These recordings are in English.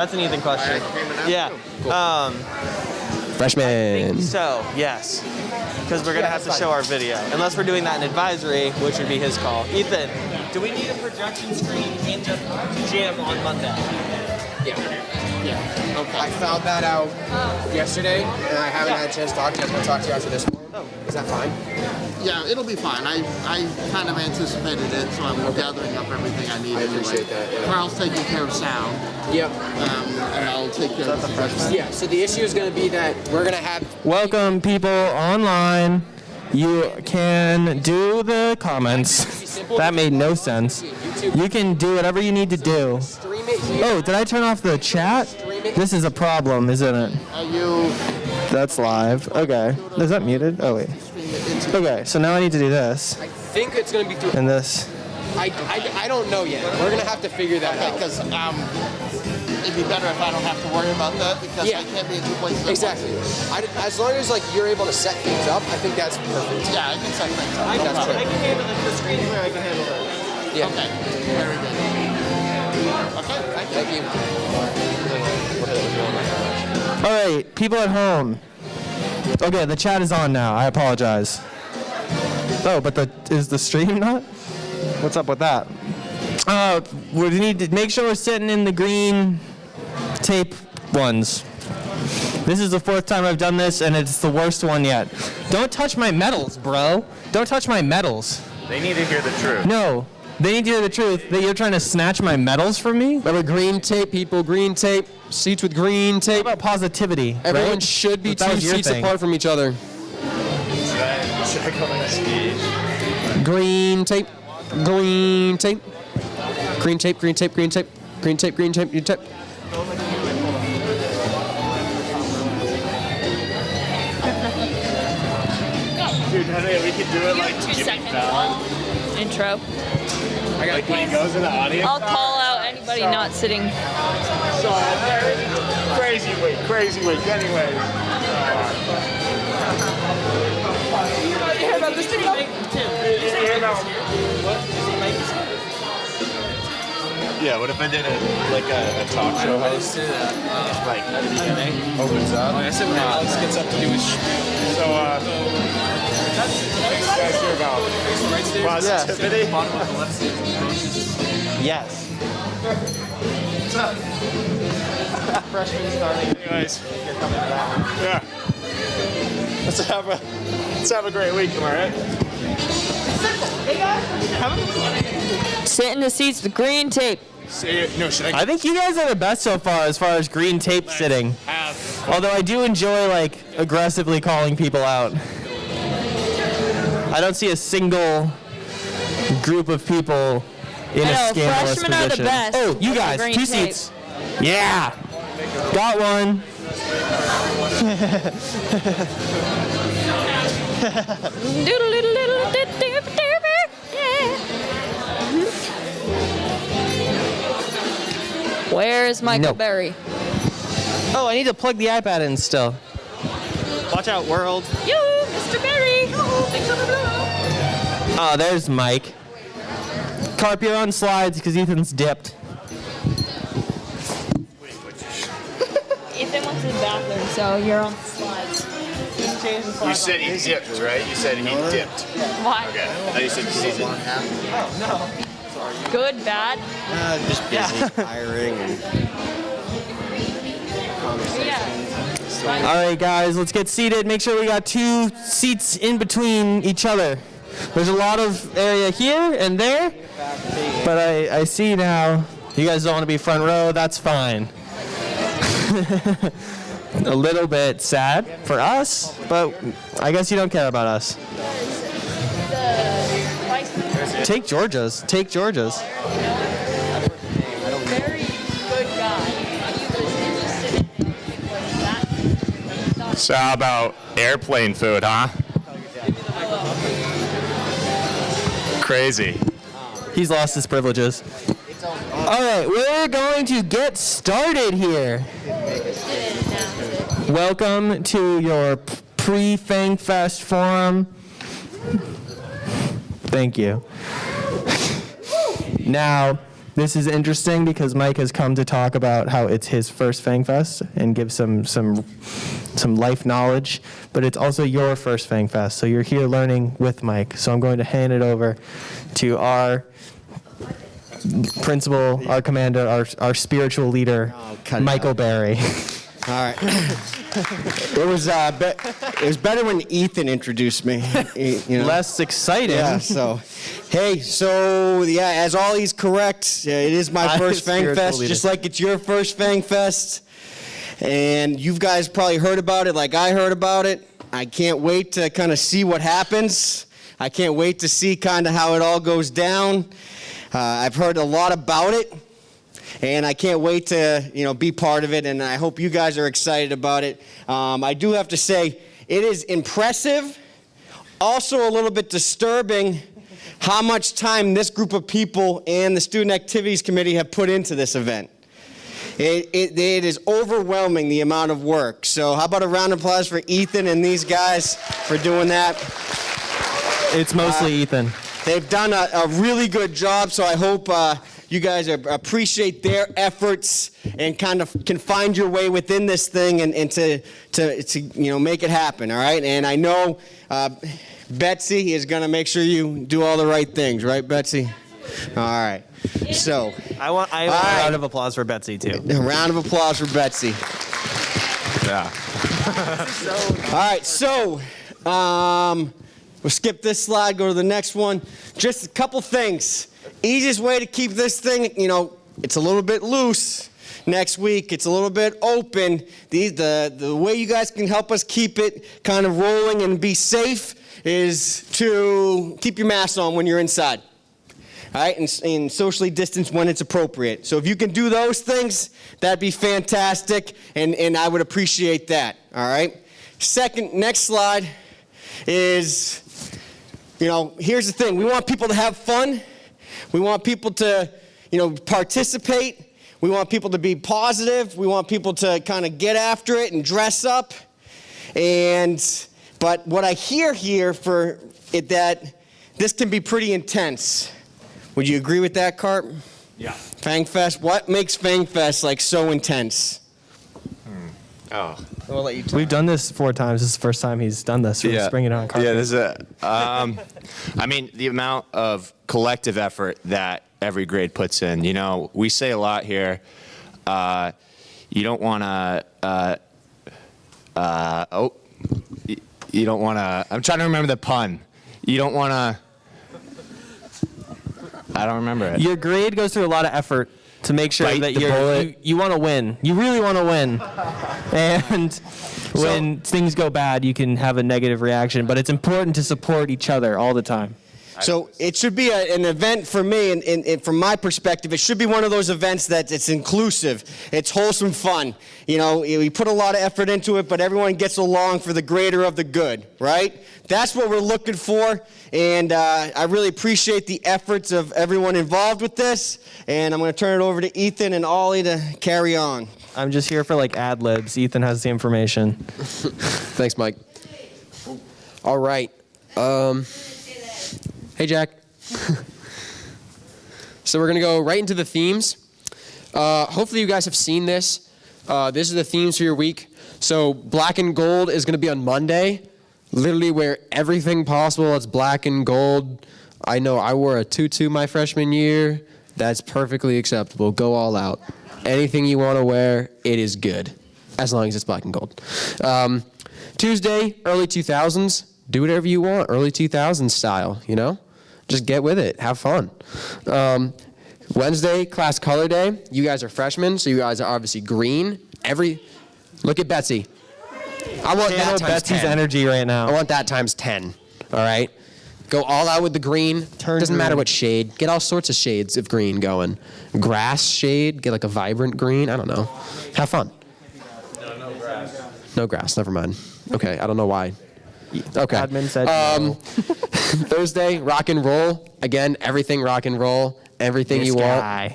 That's an Ethan question. Yeah. Cool. Freshman. I think so, yes. Because we're going to have to show our video. Unless we're doing that in advisory, which would be his call. Ethan, do we need a projection screen in the gym on Monday? Yeah. Okay. I found that out yesterday, and I haven't had a chance to talk to you. I was going to talk to you after this one. Oh. Is that fine? Yeah, it'll be fine. I kind of anticipated it, so I'm gathering up everything I need. I appreciate that. Yeah. Carl's taking care of sound. Yep. And I'll take care of the rest. Yeah, so the issue is going to be that we're going to have... Welcome, people online. You can do the comments. That made no sense. You can do whatever you need to do. Oh, did I turn off the chat? This is a problem, isn't it? That's live. Okay. Is that muted? Oh, wait. Okay, so now I need to do this. I think it's going to be through... And this. I don't know yet. We're going to have to figure that out. Because it'd be better if I don't have to worry about that, because I can't be in two places at Exactly. As long as you're able to set things up, I think that's perfect. Yeah, I can set things up. I can handle the screen where I can handle that. Yeah. Okay, very good. Okay, thank you. All right, people at home. Okay, the chat is on now. I apologize. Oh, but is the stream not? What's up with that? We need to make sure we're sitting in the green tape ones. This is the 4th time I've done this, and it's the worst one yet. Don't touch my medals, bro. Don't touch my medals. They need to hear the truth. No, they need to hear the truth that you're trying to snatch my medals from me. Remember, green tape, people, green tape. Seats with green tape. What about positivity? Everyone right? should be 2 seats apart from each other. Should I go on speed? Green tape. Green tape. Green tape, green tape, green tape. Green tape, green tape, green tape. Dude, honey, we could do it like 2 seconds long intro. Like when he goes in the audience. I'll call out anybody not sitting. Crazy week, crazy week. Anyways. You hear about this thing? Yeah, what if I did a talk show host? Like at the beginning, opens up. I said when Alex gets up to do his so what do you guys hear about positivity? Yes. What's up? Freshman starting. Anyways, yeah. Let's have a great week, am I right? Sit in the seats with green tape. I think you guys are the best so far as green tape sitting. Although I do enjoy aggressively calling people out. I don't see a single group of people in a scandalous freshmen are the position. best. Oh, you guys, Green 2 tape. seats. Yeah. Got one. Where is Michael No. Berry? Oh, I need to plug the iPad in still. Watch out, world. You, Mr. Berry. Oh, there's Mike. Carp, you're on slides because Ethan's dipped. Ethan went to the bathroom, so you're on slides. You said he dipped, right? You said he dipped. Why? Okay. I thought you said season. Good, bad? Just busy hiring and All right, guys, let's get seated. Make sure we got 2 seats in between each other. There's a lot of area here and there, but I see now you guys don't want to be front row. That's fine. A little bit sad for us, but I guess you don't care about us. Take Georgia's. Take Georgia's. Very good guy. So how about airplane food, huh? Crazy. He's lost his privileges. All right, we're going to get started here. Welcome to your pre-Fangfest forum. Thank you. Now, This is interesting because Mike has come to talk about how it's his first Fangfest and give some life knowledge, but it's also your first Fangfest, so you're here learning with Mike. So I'm going to hand it over to our principal, our commander, our spiritual leader, Michael Barry. All right. It was better when Ethan introduced me. You know? Less exciting. Yeah. So, hey. So yeah, as Ollie's correct, it is my first Fangfest, just like it's your first Fangfest, and you guys probably heard about it, like I heard about it. I can't wait to kind of see what happens. I can't wait to see kind of how it all goes down. I've heard a lot about it. And I can't wait to, be part of it, and I hope you guys are excited about it. I do have to say, it is impressive, also a little bit disturbing, how much time this group of people and the Student Activities Committee have put into this event. It is overwhelming, the amount of work. So how about a round of applause for Ethan and these guys for doing that? It's mostly Ethan. They've done a really good job, so I hope you guys appreciate their efforts and kind of can find your way within this thing and to make it happen, all right? And I know Betsy is going to make sure you do all the right things, right, Betsy? All right. So I want a round of applause for Betsy too. A round of applause for Betsy. Yeah. All right. So we'll skip this slide, go to the next one. Just a couple things. Easiest way to keep this thing, it's a little bit loose. Next week, it's a little bit open. The way you guys can help us keep it kind of rolling and be safe is to keep your mask on when you're inside. All right, and socially distance when it's appropriate. So if you can do those things, that'd be fantastic, and I would appreciate that. All right. Next slide is, here's the thing. We want people to have fun. We want people to, participate. We want people to be positive. We want people to kind of get after it and dress up. But what I hear here for it, that this can be pretty intense. Would you agree with that, Carp? Yeah. Fangfest. What makes Fangfest so intense? Oh. We'll let you talk. We've done this 4 times. This is the first time he's done this. So let's bring it on, Carp. Yeah, this is the amount of collective effort that every grade puts in. We say a lot here. You don't want to. You don't want to. I'm trying to remember the pun. You don't want to. I don't remember it. Your grade goes through a lot of effort to make sure that you want to win. You really want to win. And when things go bad, you can have a negative reaction. But it's important to support each other all the time. So it should be an event for me, and from my perspective, it should be one of those events that it's inclusive. It's wholesome fun. We put a lot of effort into it, but everyone gets along for the greater of the good, right? That's what we're looking for, and I really appreciate the efforts of everyone involved with this, and I'm going to turn it over to Ethan and Ollie to carry on. I'm just here for ad libs. Ethan has the information. Thanks, Mike. All right. Hey, Jack. So we're going to go right into the themes. Hopefully you guys have seen this. This is the themes for your week. So black and gold is going to be on Monday. Literally wear everything possible that's black and gold. I know I wore a tutu my freshman year. That's perfectly acceptable. Go all out. Anything you want to wear, it is good, as long as it's black and gold. Tuesday, early 2000s. Do whatever you want, early 2000s style, Just get with it. Have fun. Wednesday, class color day. You guys are freshmen, so you guys are obviously green. Look at Betsy. I want that times Betsy's 10. energy right now. I want that times 10. All right? Go all out with the green. Doesn't matter what shade. Get all sorts of shades of green going. Grass shade. Get a vibrant green. I don't know. Have fun. No grass. No grass. Never mind. Okay. I don't know why. Okay. Admin said no. Thursday, rock and roll. Again, everything rock and roll. Everything you want.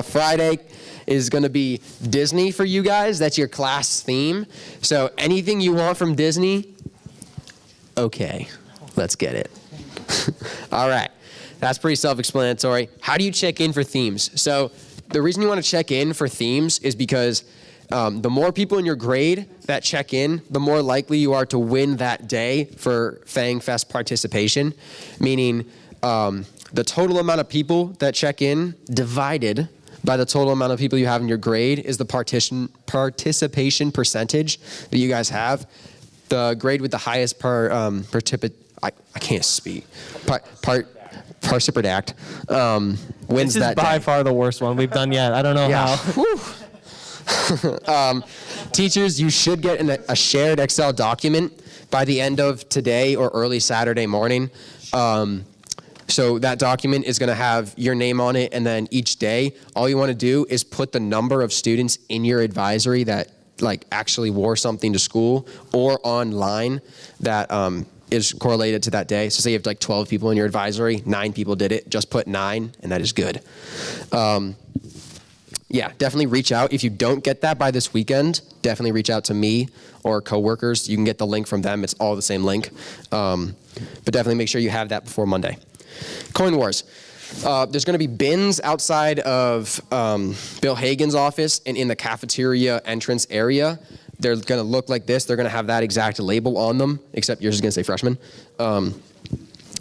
Friday is going to be Disney for you guys. That's your class theme. So anything you want from Disney, okay. Let's get it. All right. That's pretty self-explanatory. How do you check in for themes? So the reason you want to check in for themes is because the more people in your grade that check in, the more likely you are to win that day for Fangfest participation, meaning the total amount of people that check in divided by the total amount of people you have in your grade is the participation percentage that you guys have. The grade with the highest I can't speak. Participant wins that day. This is by far the worst one we've done yet. I don't know how. Teachers, you should get a shared Excel document by the end of today or early Saturday morning. So that document is going to have your name on it, and then each day, all you want to do is put the number of students in your advisory that like actually wore something to school or online that is correlated to that day. So say you have like 12 people in your advisory, 9 people did it, just put 9, and that is good. Yeah, definitely reach out. If you don't get that by this weekend, definitely reach out to me or coworkers. You can get the link from them. It's all the same link. But definitely make sure you have that before Monday. Coin Wars. There's going to be bins outside of Bill Hagan's office and in the cafeteria entrance area. They're going to look like this. They're going to have that exact label on them, except yours is going to say freshman.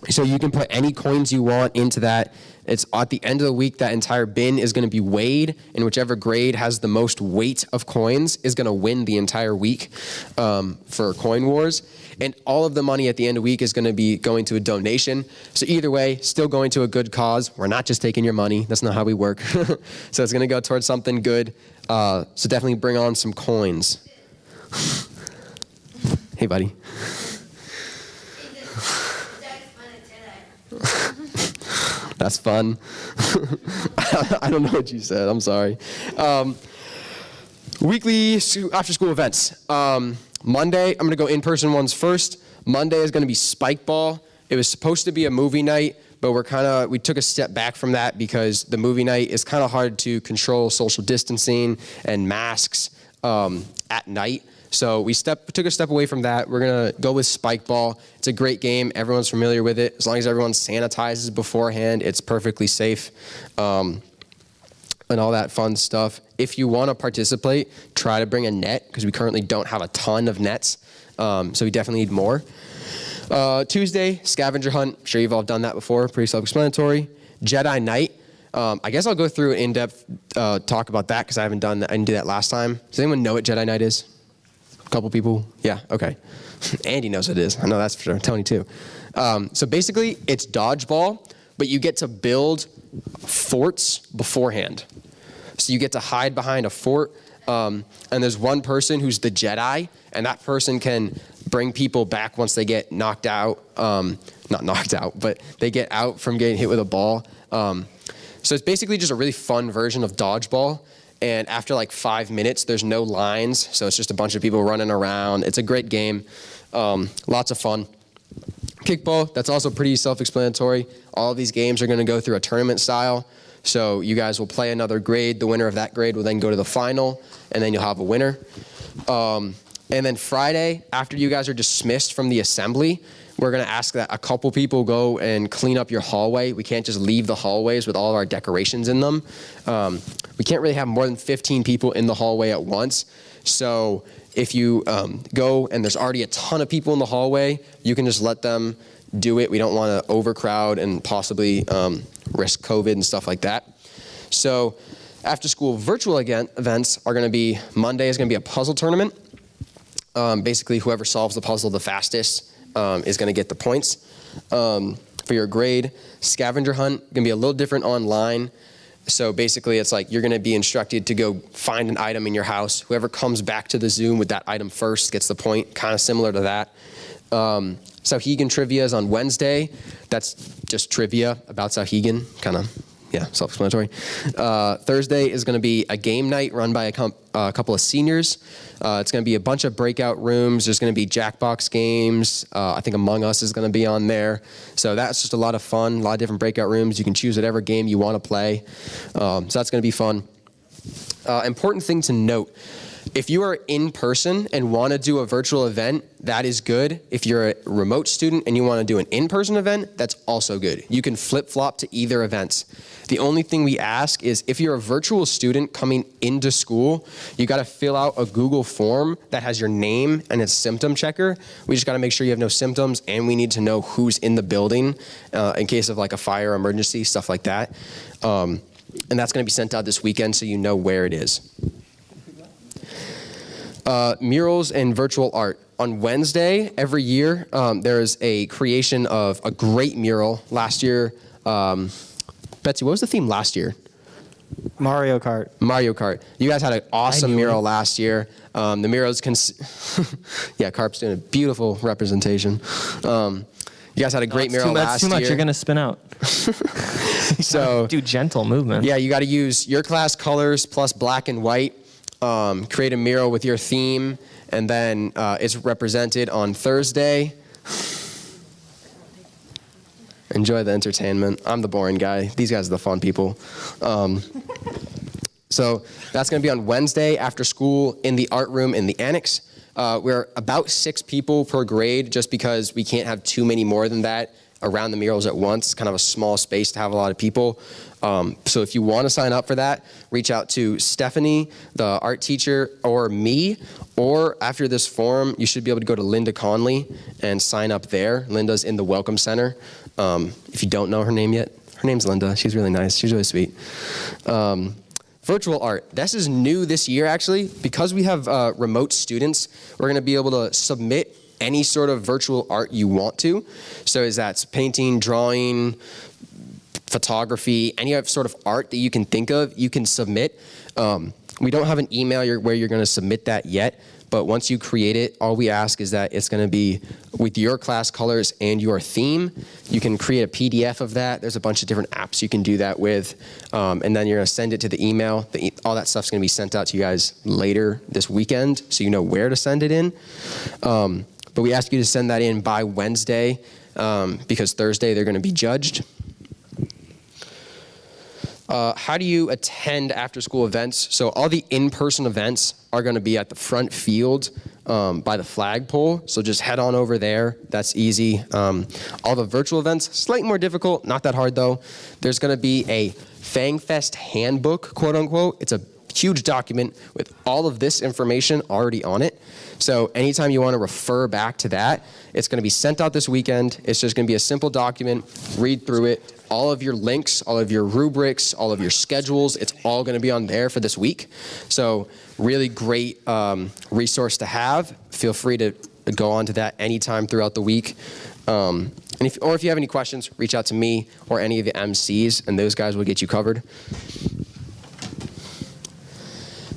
So you can put any coins you want into that. It's at the end of the week, that entire bin is going to be weighed, and whichever grade has the most weight of coins is going to win the entire week for Coin Wars. And all of the money at the end of the week is going to be going to a donation. So either way, still going to a good cause. We're not just taking your money. That's not how we work. So it's going to go towards something good. So definitely bring on some coins. Hey, buddy. That's fun. I don't know what you said. I'm sorry. Weekly after-school events. Monday, I'm going to go in-person ones first. Monday is going to be Spike Ball. It was supposed to be a movie night, but we took a step back from that because the movie night is kind of hard to control social distancing and masks at night. So we took a step away from that. We're going to go with Spike Ball. It's a great game. Everyone's familiar with it. As long as everyone sanitizes beforehand, it's perfectly safe. And all that fun stuff. If you want to participate, try to bring a net because we currently don't have a ton of nets. So we definitely need more. Tuesday, scavenger hunt. I'm sure you've all done that before. Pretty self-explanatory. Jedi Night. I guess I'll go through an in-depth talk about that because I haven't done that. I didn't do that last time. Does anyone know what Jedi Night is? A couple people? Yeah, okay. Andy knows what it is. I know that's for sure. Tony too. So basically, it's dodgeball, but you get to build forts beforehand. So you get to hide behind a fort, and there's one person who's the Jedi, and that person can bring people back once they get knocked out. Not knocked out, but they get out from getting hit with a ball. So it's basically just a really fun version of dodgeball. And after like 5 minutes, there's no lines, so it's just a bunch of people running around. It's a great game, lots of fun. Kickball, that's also pretty self-explanatory. All of these games are going to go through a tournament style. So you guys will play another grade. The winner of that grade will then go to the final, and then you'll have a winner. And then Friday, after you guys are dismissed from the assembly, we're going to ask that a couple people go and clean up your hallway. We can't just leave the hallways with all of our decorations in them. We can't really have more than 15 people in the hallway at once. So if you go and there's already a ton of people in the hallway, you can just let them do it. We don't want to overcrowd and possibly risk COVID and stuff like that. So after school virtual events are going to be, Monday is going to be a puzzle tournament. Basically, whoever solves the puzzle the fastest is going to get the points for your grade. Scavenger hunt, going to be a little different online. So basically, it's like you're going to be instructed to go find an item in your house. Whoever comes back to the Zoom with that item first gets the point, kind of similar to that. Sauhegan trivia is on Wednesday. That's just trivia about Sauhegan, kind of, yeah, self-explanatory. Thursday is going to be a game night run by a couple of seniors. It's going to be a bunch of breakout rooms. There's going to be Jackbox games. I think Among Us is going to be on there. So that's just a lot of fun, a lot of different breakout rooms. You can choose whatever game you want to play. So that's going to be fun. Important thing to note, if you are in person and want to do a virtual event, that is good. If you're a remote student and you want to do an in-person event, that's also good. You can flip-flop to either events. The only thing we ask is if you're a virtual student coming into school, you got to fill out a Google form that has your name and a symptom checker. We just got to make sure you have no symptoms, and we need to know who's in the building in case of like a fire emergency, stuff like that. And that's going to be sent out this weekend so you know where it is. Murals and virtual art. On Wednesday, every year, there is a creation of a great mural. Last year, Betsy, what was the theme last year? Mario Kart. Mario Kart. You guys had an awesome mural last year. The murals yeah, Carp's doing a beautiful representation. You guys had a great mural last year. That's too much. You're gonna spin out. So do gentle movement. Yeah, you got to use your class colors plus black and white. Create a mural with your theme, and then it's represented on Thursday. Enjoy the entertainment. I'm the boring guy. These guys are the fun people. So that's going to be on Wednesday after school in the art room in the annex. We're about 6 people per grade just because we can't have too many more than that around the murals at once. It's kind of a small space to have a lot of people. So if you want to sign up for that, reach out to Stephanie, the art teacher, or me, or after this form, you should be able to go to Linda Conley and sign up there. Linda's in the Welcome Center. If you don't know her name yet, her name's Linda. She's really nice. She's really sweet. Virtual art. This is new this year, actually. Because we have remote students, we're going to be able to submit any sort of virtual art you want to. So is that painting, drawing, photography, any sort of art that you can think of, you can submit. We don't have an email where you're going to submit that yet, but once you create it, all we ask is that it's going to be with your class colors and your theme. You can create a PDF of that. There's a bunch of different apps you can do that with, and then you're going to send it to the email. All that stuff's going to be sent out to you guys later this weekend, so you know where to send it in. But we ask you to send that in by Wednesday because Thursday they're going to be judged. How do you attend after-school events? So all the in-person events are going to be at the front field by the flagpole. So just head on over there. That's easy. All the virtual events, slightly more difficult. Not that hard, though. There's going to be a Fangfest handbook, quote-unquote. It's a huge document with all of this information already on it. So anytime you want to refer back to that, it's going to be sent out this weekend. It's just going to be a simple document. Read through it. All of your links, all of your rubrics, all of your schedules, it's all going to be on there for this week. So really great resource to have. Feel free to go on to that anytime throughout the week. And if you have any questions, reach out to me or any of the MCs, and those guys will get you covered.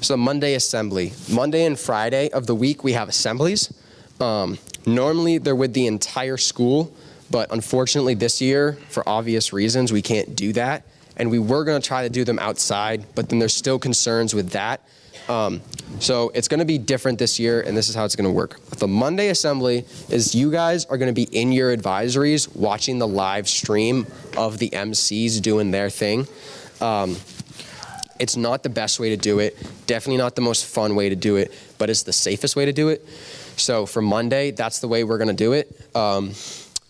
So Monday assembly. Monday and Friday of the week, we have assemblies. Normally, they're with the entire school, but unfortunately this year, for obvious reasons, we can't do that. And we were going to try to do them outside, but then there's still concerns with that. So it's going to be different this year, and this is how it's going to work. The Monday assembly is you guys are going to be in your advisories watching the live stream of the MCs doing their thing. It's not the best way to do it, definitely not the most fun way to do it, but it's the safest way to do it. So for Monday, that's the way we're going to do it.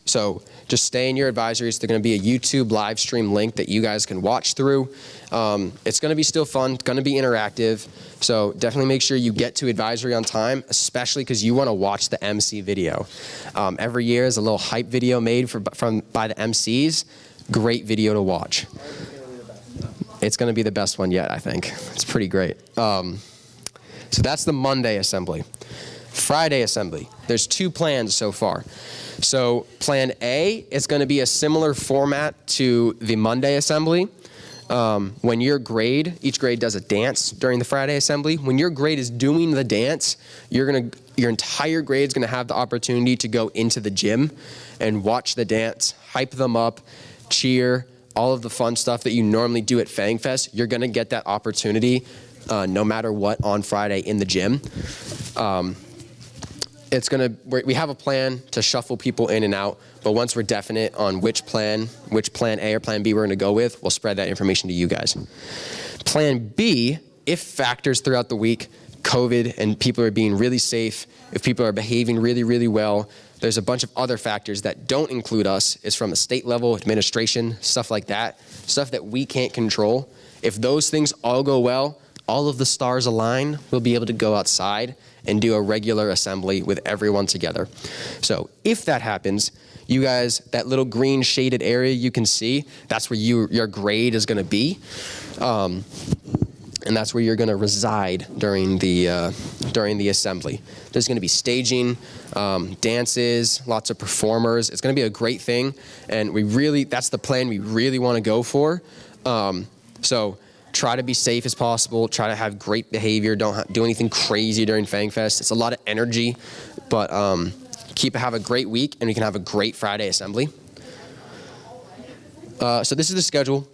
So just stay in your advisories. There's going to be a YouTube live stream link that you guys can watch through. It's going to be still fun, going to be interactive. So definitely make sure you get to advisory on time, especially because you want to watch the MC video. Every year is a little hype video made by the MCs. Great video to watch. It's going to be the best one yet, I think. It's pretty great. So that's the Monday assembly. Friday assembly. There's 2 plans so far. So plan A is going to be a similar format to the Monday assembly. When your grade, each grade does a dance during the Friday assembly. When your grade is doing the dance, your entire grade is going to have the opportunity to go into the gym and watch the dance, hype them up, cheer, all of the fun stuff that you normally do at Fangfest. You're going to get that opportunity no matter what on Friday in the gym. We have a plan to shuffle people in and out, but once we're definite on which plan A or plan B we're going to go with, we'll spread that information to you guys. Plan B if factors throughout the week, COVID, and people are being really safe, if people are behaving really, really well, there's a bunch of other factors that don't include us. It's from a state level, administration, stuff like that, stuff that we can't control. If those things all go well, all of the stars align, we'll be able to go outside and do a regular assembly with everyone together. So if that happens, you guys, that little green shaded area you can see, that's where your grade is gonna be. And that's where you're gonna reside during the assembly. There's gonna be staging, dances, lots of performers. It's gonna be a great thing, and that's the plan we really wanna go for. So try to be safe as possible, try to have great behavior, don't do anything crazy during Fangfest. It's a lot of energy, but have a great week, and we can have a great Friday assembly. So this is the schedule.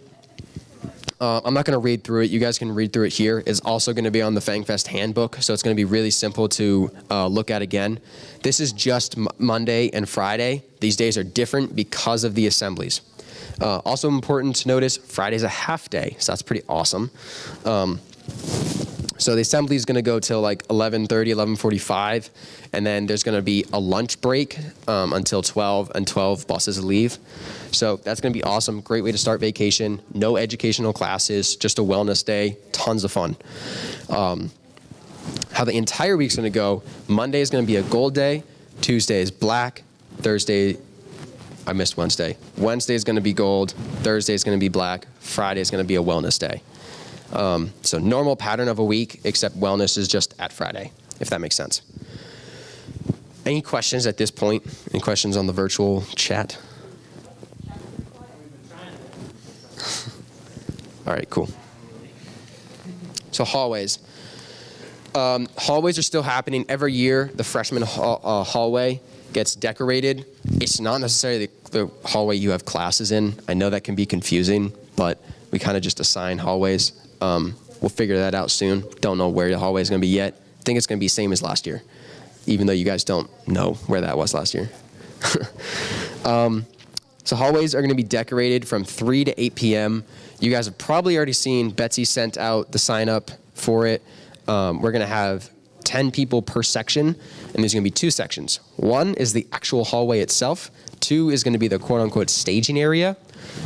I'm not going to read through it. You guys can read through it here. It's also going to be on the Fangfest handbook, so it's going to be really simple to look at again. This is just Monday and Friday. These days are different because of the assemblies. Also important to notice, Friday's a half day, so that's pretty awesome. So the assembly is going to go till like 11:30, 11:45, and then there's going to be a lunch break until 12, and 12 buses leave. So that's going to be awesome. Great way to start vacation. No educational classes, just a wellness day. Tons of fun. How the entire week's going to go, Monday is going to be a gold day. Tuesday is black. Thursday, I missed Wednesday. Wednesday is going to be gold. Thursday is going to be black. Friday is going to be a wellness day. So normal pattern of a week, except wellness is just at Friday, if that makes sense. Any questions at this point? Any questions on the virtual chat? All right, cool. So hallways. Hallways are still happening. Every year, the freshman hallway gets decorated. It's not necessarily the hallway you have classes in. I know that can be confusing, but we kind of just assign hallways. We'll figure that out soon. Don't know where the hallway is going to be yet. I think it's going to be same as last year, even though you guys don't know where that was last year. So hallways are going to be decorated from 3 to 8 p.m. You guys have probably already seen Betsy sent out the sign up for it. We're going to have 10 people per section, and there's going to be 2 sections. One is the actual hallway itself. 2 is going to be the quote-unquote staging area,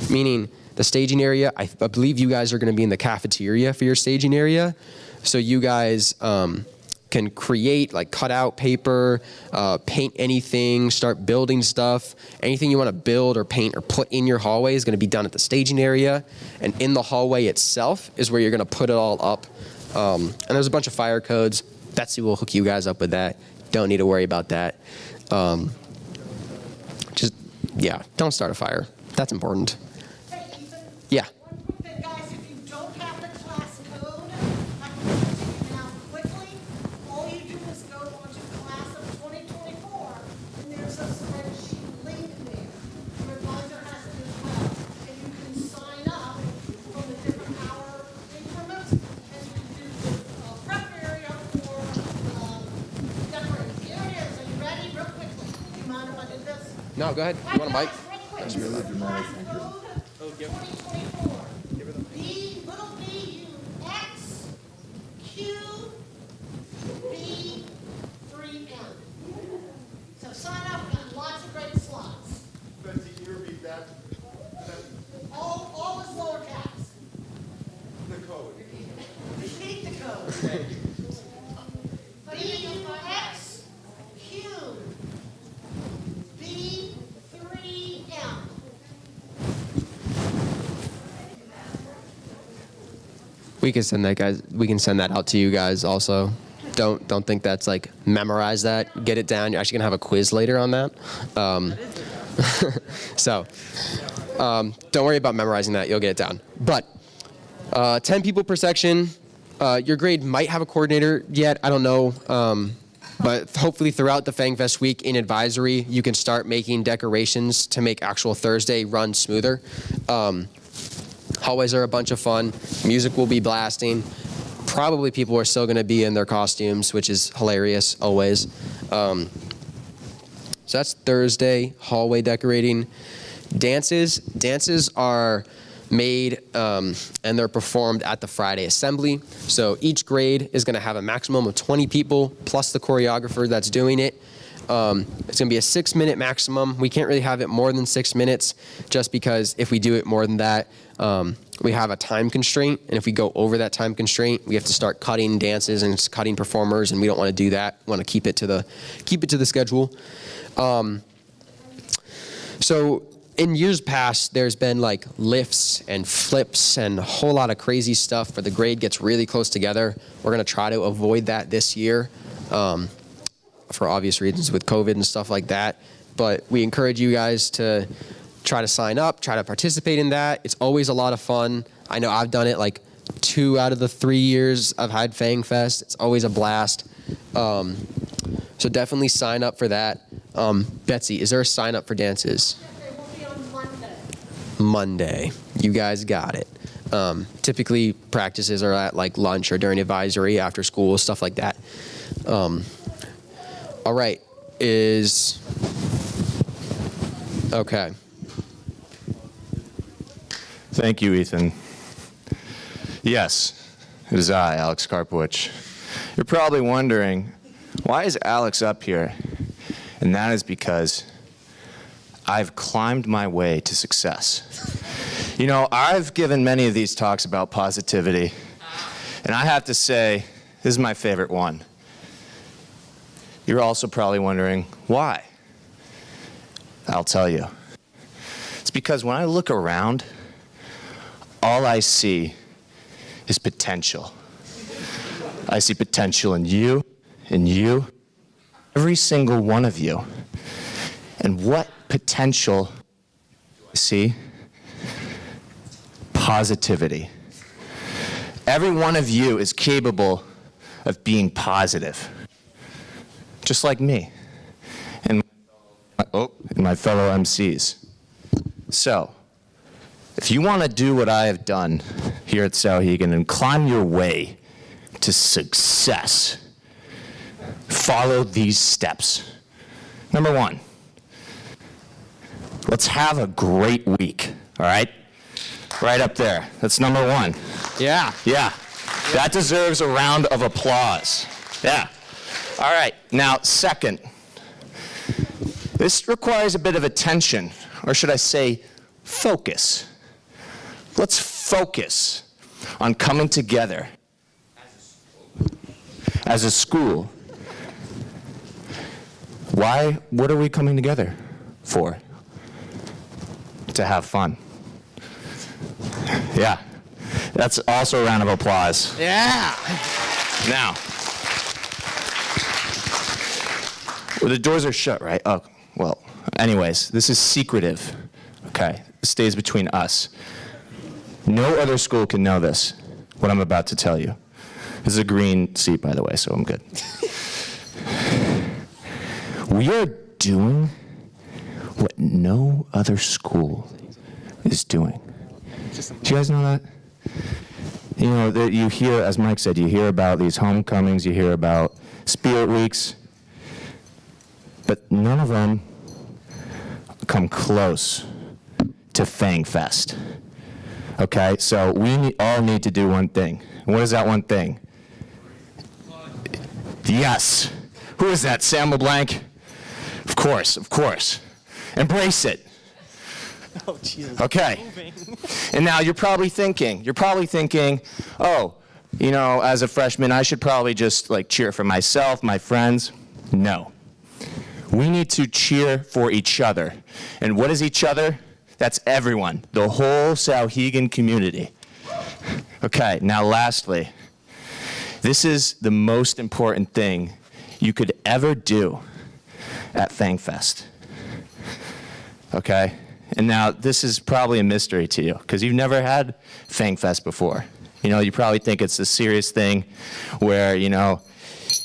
meaning the staging area, I believe you guys are going to be in the cafeteria for your staging area. So you guys can create, like cut out paper, paint anything, start building stuff. Anything you want to build or paint or put in your hallway is going to be done at the staging area. And in the hallway itself is where you're going to put it all up. And there's a bunch of fire codes. Betsy will hook you guys up with that. Don't need to worry about that. Yeah, don't start a fire. That's important. Yeah. Guys, if you don't have the class code, I can take it down quickly. All you do is go onto class of 2024, and there's a spreadsheet link there. Your advisor has it as well. And you can sign up from the different hour increments, and you can do the prep area for decorating. Here it is. Are you ready? Real quickly. Do you mind if I do this? No, go ahead. You want a mic? That's really dramatic. 2024. B, little b, U, X, Q, B, 3, M. So sign up, we've got lots of great slots. Betsy, can you repeat that? All is lower caps. The code. Repeat the code. B, X, Q, B, 3, M. We can send that, guys. We can send that out to you guys also. Don't think that's like memorize that. Get it down. You're actually gonna have a quiz later on that. So don't worry about memorizing that. You'll get it down. But 10 people per section. Your grade might have a coordinator yet. I don't know. But hopefully throughout the Fangfest week in advisory, you can start making decorations to make actual Thursday run smoother. Hallways are a bunch of fun. Music will be blasting. Probably people are still going to be in their costumes, which is hilarious always. So that's Thursday, hallway decorating. Dances are made, and they're performed at the Friday assembly. So each grade is going to have a maximum of 20 people plus the choreographer that's doing it. It's going to be a 6-minute maximum. We can't really have it more than 6 minutes, just because if we do it more than that, we have a time constraint. And if we go over that time constraint, we have to start cutting dances and cutting performers, and we don't want to do that. We want to keep it to the schedule. So in years past, there's been like lifts and flips and a whole lot of crazy stuff where the grade gets really close together. We're going to try to avoid that this year. For obvious reasons with COVID and stuff like that. But we encourage you guys to try to sign up, try to participate in that. It's always a lot of fun. I know I've done it like 2 out of the 3 years I've had Fangfest. It's always a blast. So definitely sign up for that. Betsy, is there a sign up for dances? They will be on Monday. Monday. You guys got it. Typically practices are at like lunch or during advisory, after school, stuff like that. All right, okay. Thank you, Ethan. Yes, it is I, Alex Karpowicz. You're probably wondering, why is Alex up here? And that is because I've climbed my way to success. You know, I've given many of these talks about positivity, and I have to say, this is my favorite one. You're also probably wondering, why? I'll tell you. It's because when I look around, all I see is potential. I see potential in you, every single one of you. And what potential do I see? Positivity. Every one of you is capable of being positive. Just like me and my fellow MCs. So, if you want to do what I have done here at Sauhegan and climb your way to success, follow these steps. Number 1, let's have a great week, all right? Right up there. That's number 1. Yeah. Yeah. That deserves a round of applause. Yeah. All right, now second, this requires a bit of attention, or should I say focus. Let's focus on coming together as a school. Why? What are we coming together for? To have fun. Yeah, that's also a round of applause. Yeah. Now, well, the doors are shut, right? Oh, well, anyways, this is secretive, okay? It stays between us. No other school can know this, what I'm about to tell you. This is a green seat, by the way, so I'm good. We are doing what no other school is doing. Do you guys know that? You know, that you hear, as Mike said, you hear about these homecomings, you hear about spirit weeks, but none of them come close to Fangfest. Okay, so we all need to do one thing. And what is that one thing? Yes. Who is that? Sam LeBlanc? Of course, of course. Embrace it. Oh, Jesus. Okay. And now you're probably thinking, oh, you know, as a freshman, I should probably just like cheer for myself, my friends. No. We need to cheer for each other. And what is each other? That's everyone, the whole Sauhegan community. Okay, now lastly, this is the most important thing you could ever do at Fangfest. Okay? And now this is probably a mystery to you because you've never had Fangfest before. You know, you probably think it's a serious thing where, you know,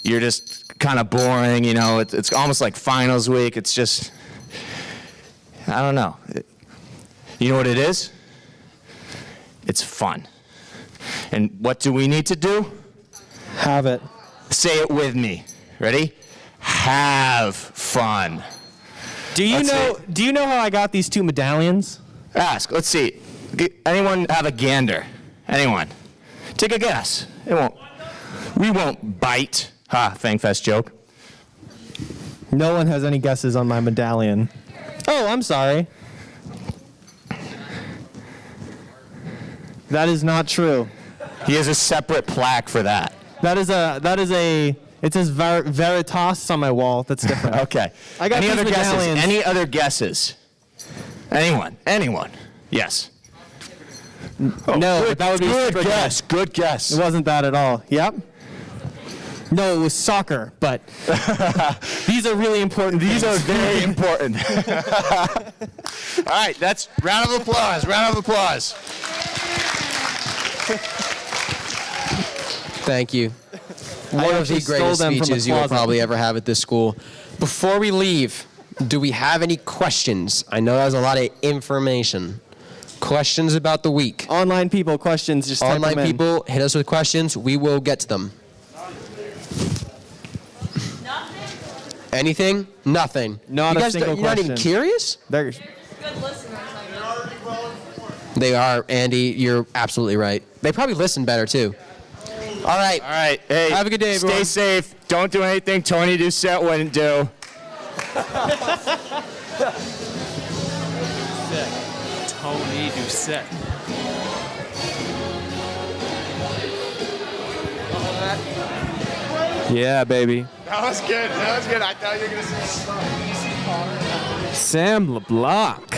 you're just kind of boring, you know, it's almost like finals week. It's just, I don't know. You know what it is? It's fun. And what do we need to do? Have it. Say it with me. Ready? Have fun. Do you know how I got these 2 medallions? Ask. Let's see. Anyone have a gander? Anyone? Take a guess. We won't bite. Ha, Fangfest joke. No one has any guesses on my medallion. Oh, I'm sorry. That is not true. He has a separate plaque for that. It says Veritas on my wall. That's different. Okay. I got Any these other guesses? medallions. Any other guesses? Anyone? Yes. No, but that would be a Good super guess. Good guess. It wasn't that at all. Yep. No, it was soccer, but these are really important. These are very important. All right, that's round of applause. Round of applause. Thank you. One of the actually stole greatest them from a speeches you will closet. probably ever have at this school. Before we leave, do we have any questions? I know that was a lot of information. Questions about the week. Online people, questions, just type Online them in. people, hit us with questions. We will get to them. Anything? Nothing. Not you a guys single You're not even question. curious? They're- They are, Andy. You're absolutely right. They probably listen better, too. All right. All right. Hey, Have a good day, Stay everyone. safe. Don't do anything Tony Doucette wouldn't do. Tony Doucette. Yeah, baby. That was good. That was good. I thought you were going to say Sam LeBlanc.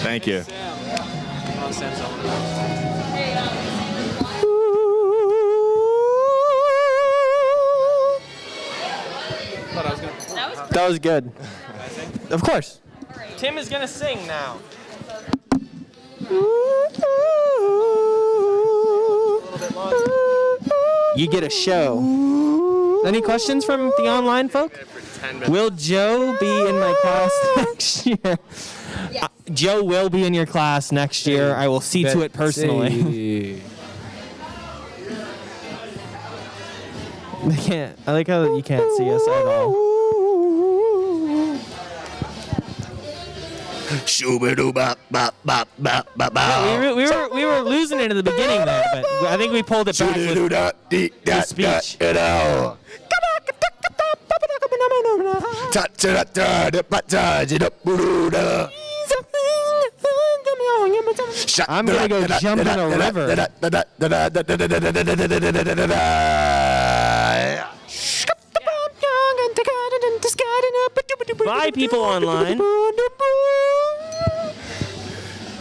Thank you. Oh, Sam's on. That was good. Of course. Tim is gonna sing now. You get a show. Any questions from the online folk? Will Joe be in my class next year? Joe will be in your class next year. I will see to it personally. I can't. I like how you can't see us at all. We were losing it at the beginning there, but I think we pulled it back with the speech. I'm gonna go jump in a river. Bye, people online.